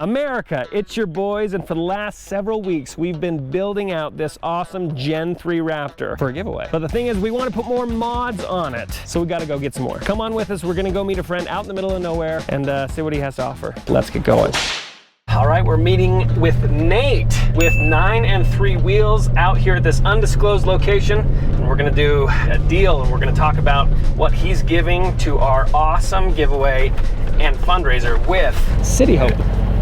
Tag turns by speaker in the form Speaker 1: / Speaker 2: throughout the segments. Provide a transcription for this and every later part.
Speaker 1: America, it's your boys, and for the last several weeks we've been building out this awesome Gen 3 Raptor for a giveaway. But the thing is, we want to put more mods on it, so we got to go get some more. Come on with us, we're gonna go meet a friend out in the middle of nowhere and see what he has to offer. Let's get going. All right, we're meeting with Nate with 9 and 3 wheels out here at this undisclosed location, and we're gonna do a deal, and we're gonna talk about what he's giving to our awesome giveaway and fundraiser with City Hope.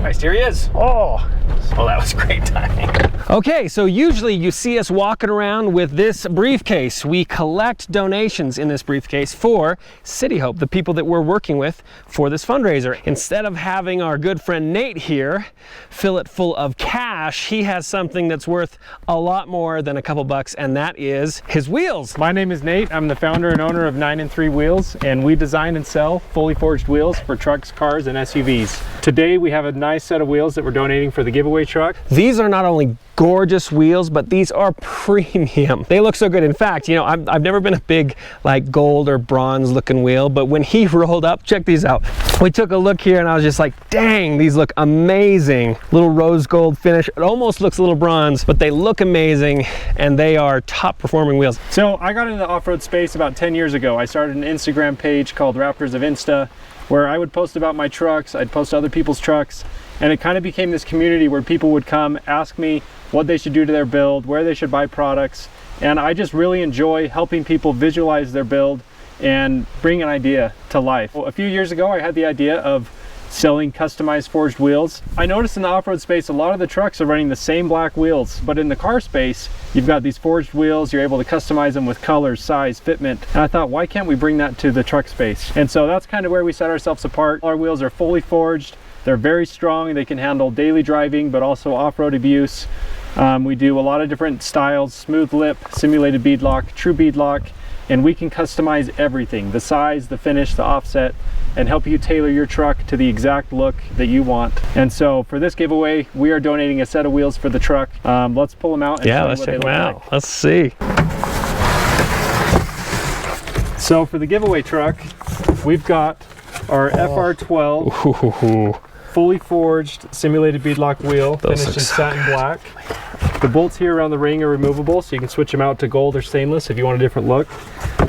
Speaker 1: Christ, here he is. Oh, well, that was great timing. Okay, so usually you see us walking around with this briefcase. We collect donations in this briefcase for City Hope, the people that we're working with for this fundraiser. Instead of having our good friend Nate here fill it full of cash, he has something that's worth a lot more than a couple bucks, and that is his wheels.
Speaker 2: My name is Nate. I'm the founder and owner of 9 and 3 Wheels, and we design and sell fully forged wheels for trucks, cars, and SUVs. Today we have a nice set of wheels that we're donating for the giveaway truck.
Speaker 1: These are not only gorgeous wheels, but these are premium. They look so good. In fact, you know, I've never been a big like gold or bronze looking wheel, but when he rolled up, check these out. We took a look here and I was just like, dang, these look amazing. Little rose gold finish. It almost looks a little bronze, but they look amazing, and they are top performing wheels.
Speaker 2: So I got into the off-road space about 10 years ago. I started an Instagram page called Raptors of Insta, where I would post about my trucks, I'd post other people's trucks, and it kind of became this community where people would come ask me what they should do to their build, where they should buy products, and I just really enjoy helping people visualize their build and bring an idea to life. Well, a few years ago I had the idea of selling customized forged wheels. I noticed in the off-road space a lot of the trucks are running the same black wheels, but in the car space you've got these forged wheels, you're able to customize them with colors, size, fitment, and I thought, why can't we bring that to the truck space? And so that's kind of where we set ourselves apart. Our wheels are fully forged, they're very strong, they can handle daily driving but also off-road abuse. We do a lot of different styles: smooth lip, simulated beadlock, true beadlock, and we can customize everything: the size, the finish, the offset, and help you tailor your truck to the exact look that you want. And so for this giveaway, we are donating a set of wheels for the truck. Let's pull them out and
Speaker 1: yeah, let's check them out. Like. Let's see.
Speaker 2: So for the giveaway truck, we've got our FR12 fully forged simulated beadlock wheel, finished in satin black. The bolts here around the ring are removable, so you can switch them out to gold or stainless if you want a different look.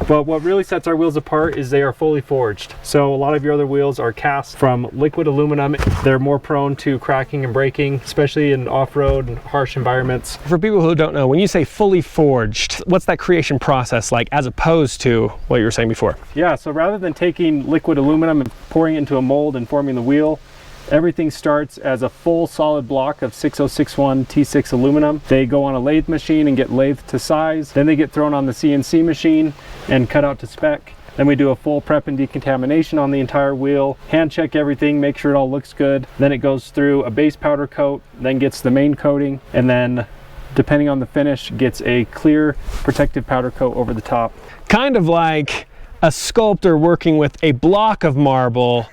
Speaker 2: But what really sets our wheels apart is they are fully forged. So a lot of your other wheels are cast from liquid aluminum. They're more prone to cracking and breaking, especially in off-road and harsh environments.
Speaker 1: For people who don't know, when you say fully forged, what's that creation process like as opposed to what you were saying before?
Speaker 2: Yeah, so rather than taking liquid aluminum and pouring it into a mold and forming the wheel, everything starts as a full solid block of 6061 T6 aluminum. They go on a lathe machine and get lathed to size. Then they get thrown on the CNC machine and cut out to spec. Then we do a full prep and decontamination on the entire wheel, hand check everything, make sure it all looks good. Then it goes through a base powder coat, then gets the main coating, and then depending on the finish, gets a clear protective powder coat over the top.
Speaker 1: Kind of like a sculptor working with a block of marble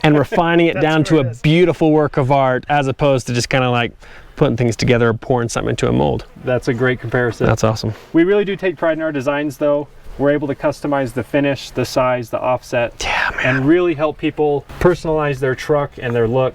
Speaker 1: and refining it down to a beautiful work of art, as opposed to just kind of like putting things together or pouring something into a mold.
Speaker 2: That's a great comparison.
Speaker 1: That's awesome.
Speaker 2: We really do take pride in our designs though. We're able to customize the finish, the size, the offset, and really help people personalize their truck and their look.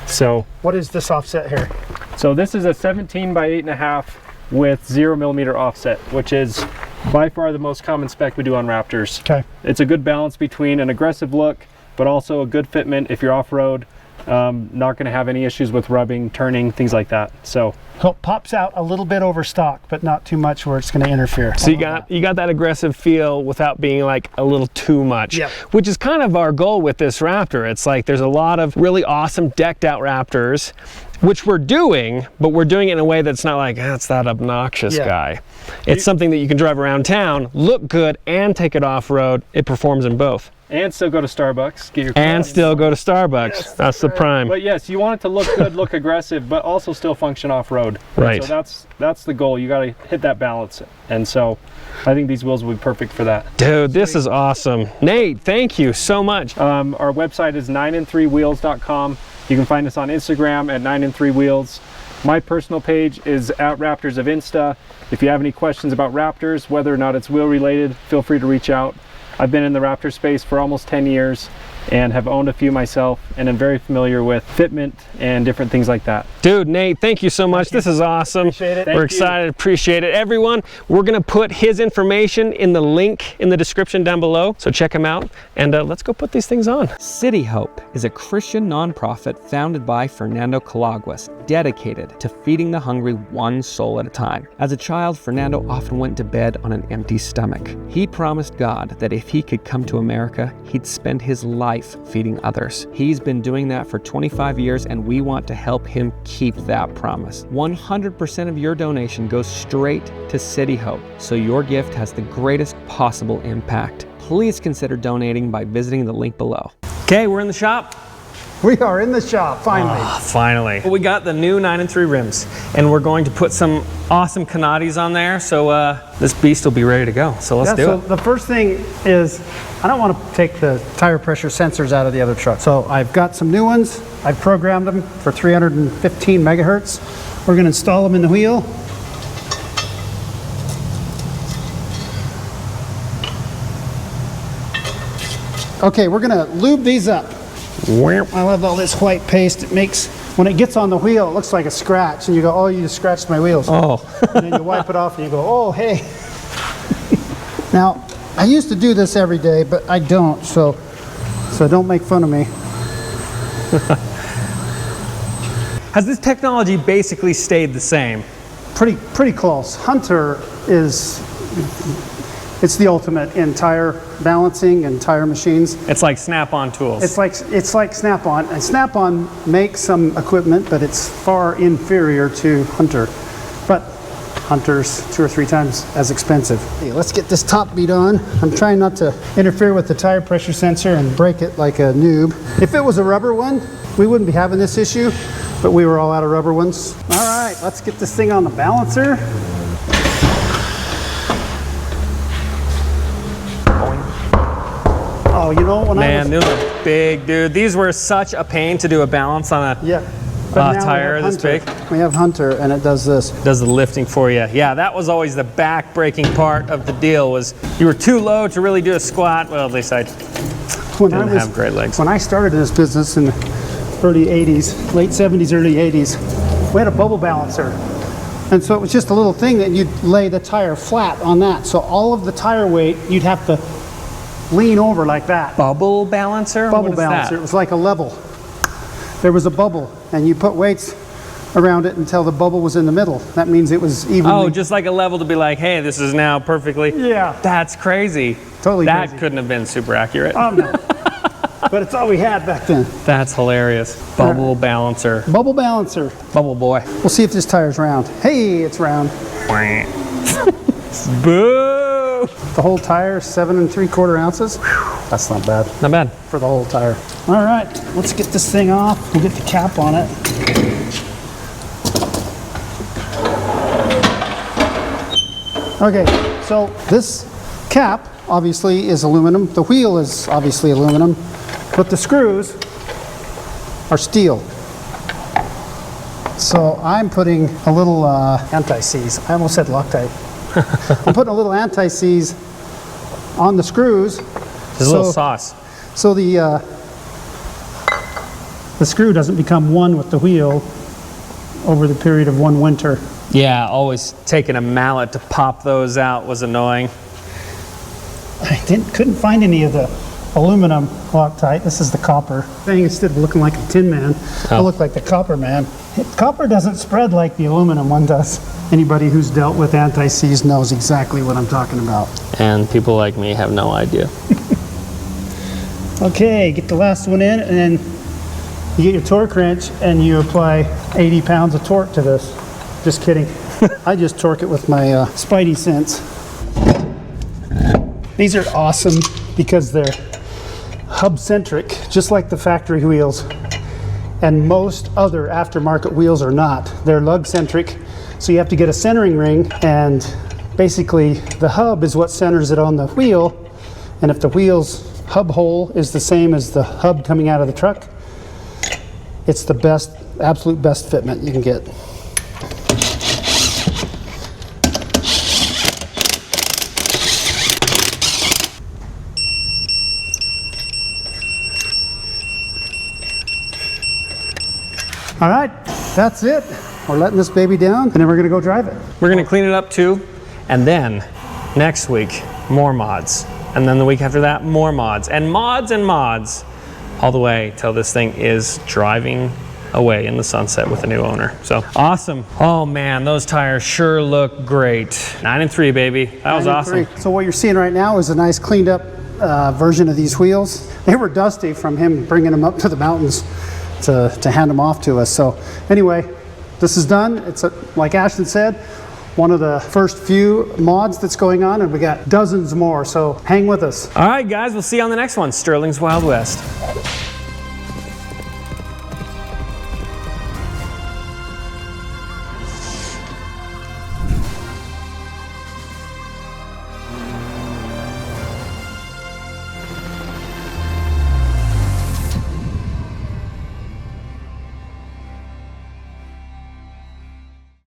Speaker 2: So
Speaker 3: what is this offset here?
Speaker 2: So this is a 17 by 8.5 with 0mm offset, which is by far the most common spec we do on Raptors.
Speaker 3: Okay.
Speaker 2: It's a good balance between an aggressive look but also a good fitment if you're off-road. Not going to have any issues with rubbing, turning, things like that. So
Speaker 3: it pops out a little bit over stock, but not too much where it's going to interfere.
Speaker 1: So you got that aggressive feel without being like a little too much.
Speaker 3: Yep.
Speaker 1: Which is kind of our goal with this Raptor. It's like there's a lot of really awesome decked out Raptors, which we're doing, but we're doing it in a way that's not like, that's that obnoxious guy. It's something that you can drive around town, look good, and take it off-road. It performs in both.
Speaker 2: And still go to Starbucks, get your
Speaker 1: and still go to Starbucks. Yes, that's the prime.
Speaker 2: But yes, you want it to look good, look aggressive, but also still function off-road.
Speaker 1: Right.
Speaker 2: So that's the goal. You got to hit that balance. And so I think these wheels will be perfect for that.
Speaker 1: Dude, this is awesome. Nate, thank you so much.
Speaker 2: Our website is 9and3wheels.com. You can find us on Instagram at 9and3wheels. My personal page is at Raptors of Insta. If you have any questions about Raptors, whether or not it's wheel related, feel free to reach out. I've been in the Raptor space for almost 10 years, and have owned a few myself, and I'm very familiar with fitment and different things like that.
Speaker 1: Dude, Nate, thank you so much. This is awesome.
Speaker 3: Appreciate it.
Speaker 1: We're excited, appreciate it. Everyone, we're gonna put his information in the link in the description down below, so check him out, and let's go put these things on.
Speaker 4: City Hope is a Christian nonprofit founded by Fernando Calaguas, dedicated to feeding the hungry one soul at a time. As a child, Fernando often went to bed on an empty stomach. He promised God that if he could come to America, he'd spend his life feeding others. He's been doing that for 25 years, and we want to help him keep that promise. 100% of your donation goes straight to City Hope, so your gift has the greatest possible impact. Please consider donating by visiting the link below.
Speaker 1: Okay, we're in the shop.
Speaker 3: We are in the shop, finally.
Speaker 1: Finally. We got the new 9 and 3 rims, and we're going to put some awesome Canatis on there, so this beast will be ready to go. So let's do it.
Speaker 3: The first thing is, I don't want to take the tire pressure sensors out of the other truck. So I've got some new ones. I've programmed them for 315 megahertz. We're going to install them in the wheel. Okay, we're going to lube these up. I love all this white paste. It makes, when it gets on the wheel, it looks like a scratch, and you go, oh, you just scratched my wheels.
Speaker 1: Oh.
Speaker 3: And then you wipe it off and you go, oh, hey. Now, I used to do this every day, but I don't, so don't make fun of me.
Speaker 1: Has this technology basically stayed the same?
Speaker 3: Pretty close. Hunter is, it's the ultimate in tire balancing and tire machines.
Speaker 1: It's like Snap-on tools.
Speaker 3: It's like Snap-on, and Snap-on makes some equipment, but it's far inferior to Hunter. But Hunter's 2 or 3 times as expensive. Hey, let's get this top bead on. I'm trying not to interfere with the tire pressure sensor and break it like a noob. If it was a rubber one, we wouldn't be having this issue, but we were all out of rubber ones. All right, let's get this thing on the balancer. Oh, you know,
Speaker 1: Man, those are big, dude. These were such a pain to do a balance on a tire this big.
Speaker 3: We have Hunter, and it does this.
Speaker 1: It does the lifting for you. Yeah, that was always the back-breaking part of the deal, was you were too low to really do a squat. Well, at least I didn't have great legs.
Speaker 3: When I started in this business in the early 80s, late 70s, early 80s, we had a bubble balancer. And so it was just a little thing that you'd lay the tire flat on that. So all of the tire weight, you'd have to lean over like that.
Speaker 1: Bubble balancer?
Speaker 3: Bubble balancer. It was like a level. There was a bubble, and you put weights around it until the bubble was in the middle. That means it was evenly.
Speaker 1: Oh, just like a level to be like, hey, this is now perfectly.
Speaker 3: Yeah.
Speaker 1: That's crazy.
Speaker 3: Totally
Speaker 1: that
Speaker 3: crazy.
Speaker 1: Couldn't have been super accurate.
Speaker 3: Oh, no. But it's all we had back then.
Speaker 1: That's hilarious. Bubble balancer.
Speaker 3: Bubble balancer.
Speaker 1: Bubble boy.
Speaker 3: We'll see if this tire's round. Hey, it's round.
Speaker 1: Boo!
Speaker 3: The whole tire, 7 3/4 ounces. Whew, that's not bad.
Speaker 1: Not bad.
Speaker 3: For the whole tire. All right, let's get this thing off. We'll get the cap on it. Okay, so this cap obviously is aluminum. The wheel is obviously aluminum, but the screws are steel. So I'm putting a little anti-seize. I almost said Loctite. I'm putting a little anti-seize on the screws.
Speaker 1: There's a little sauce.
Speaker 3: So the screw doesn't become one with the wheel over the period of one winter.
Speaker 1: Yeah, always taking a mallet to pop those out was annoying.
Speaker 3: I couldn't find any of the aluminum Loctite. This is the copper thing. Instead of looking like a tin man, I look like the copper man. Copper doesn't spread like the aluminum one does. Anybody who's dealt with anti-seize knows exactly what I'm talking about.
Speaker 1: And people like me have no idea.
Speaker 3: Okay, get the last one in, and then you get your torque wrench and you apply 80 pounds of torque to this. Just kidding. I just torque it with my Spidey sense. These are awesome because they're hub-centric, just like the factory wheels. And most other aftermarket wheels are not. They're lug-centric, so you have to get a centering ring, and basically the hub is what centers it on the wheel, and if the wheel's hub hole is the same as the hub coming out of the truck, it's the best, absolute best fitment you can get. All right, that's it. We're letting this baby down, and then we're gonna go drive it.
Speaker 1: We're gonna clean it up too, and then next week, more mods. And then the week after that, more mods. And mods, all the way till this thing is driving away in the sunset with a new owner. So awesome. Oh man, those tires sure look great. 9 and 3, baby. That was awesome.
Speaker 3: So what you're seeing right now is a nice cleaned up version of these wheels. They were dusty from him bringing them up to the mountains to hand them off to us. So anyway, this is done. It's like Ashton said, one of the first few mods that's going on, and we got dozens more. So hang with us.
Speaker 1: All right, guys, we'll see you on the next one, Sterling's Wild West.